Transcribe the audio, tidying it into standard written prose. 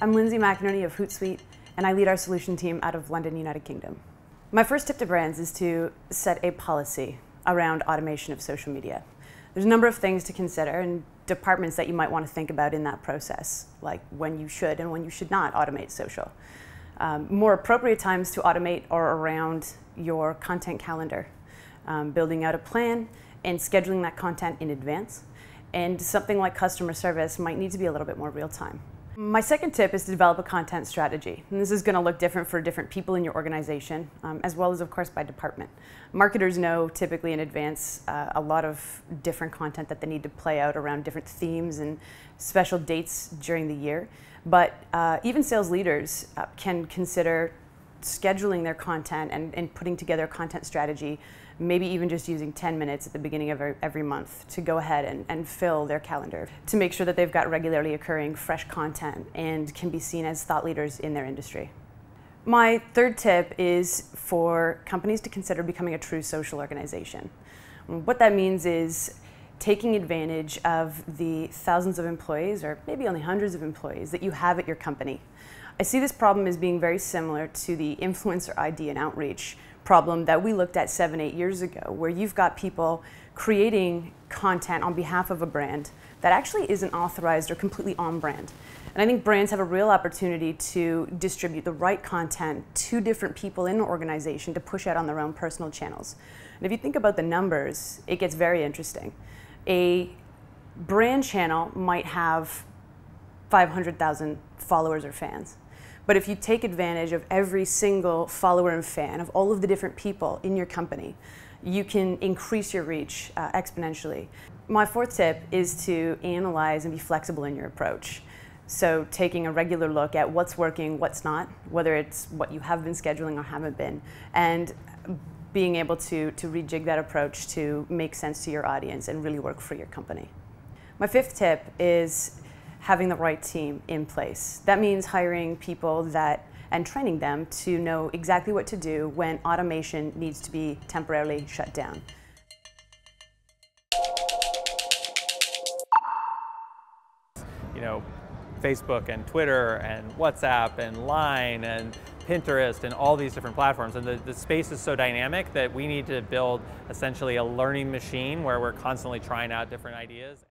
I'm Lindsay McInerney of Hootsuite, and I lead our solution team out of London, United Kingdom. My first tip to brands is to set a policy around automation of social media. There's a number of things to consider and departments that you might want to think about in that process, like when you should and when you should not automate social. More appropriate times to automate are around your content calendar, building out a plan and scheduling that content in advance. And something like customer service might need to be a little bit more real time. My second tip is to develop a content strategy. And this is going to look different for different people in your organization, as well as, of course, by department. Marketers know typically in advance a lot of different content that they need to play out around different themes and special dates during the year. But even sales leaders can consider scheduling their content and putting together a content strategy, maybe even just using 10 minutes at the beginning of every month to go ahead and fill their calendar to make sure that they've got regularly occurring fresh content and can be seen as thought leaders in their industry. My third tip is for companies to consider becoming a true social organization. What that means is taking advantage of the thousands of employees, or maybe only hundreds of employees, that you have at your company. I see this problem as being very similar to the influencer ID and outreach problem that we looked at 7-8 years ago, where you've got people creating content on behalf of a brand that actually isn't authorized or completely on brand. And I think brands have a real opportunity to distribute the right content to different people in an organization to push out on their own personal channels. And if you think about the numbers, it gets very interesting. A brand channel might have 500,000 followers or fans. But if you take advantage of every single follower and fan of all of the different people in your company, you can increase your reach exponentially. My fourth tip is to analyze and be flexible in your approach. So taking a regular look at what's working, what's not, whether it's what you have been scheduling or haven't been, and being able to rejig that approach to make sense to your audience and really work for your company. My fifth tip is having the right team in place. That means hiring people and training them to know exactly what to do when automation needs to be temporarily shut down. You know, Facebook and Twitter and WhatsApp and Line and Pinterest and all these different platforms. And the space is so dynamic that we need to build essentially a learning machine where we're constantly trying out different ideas.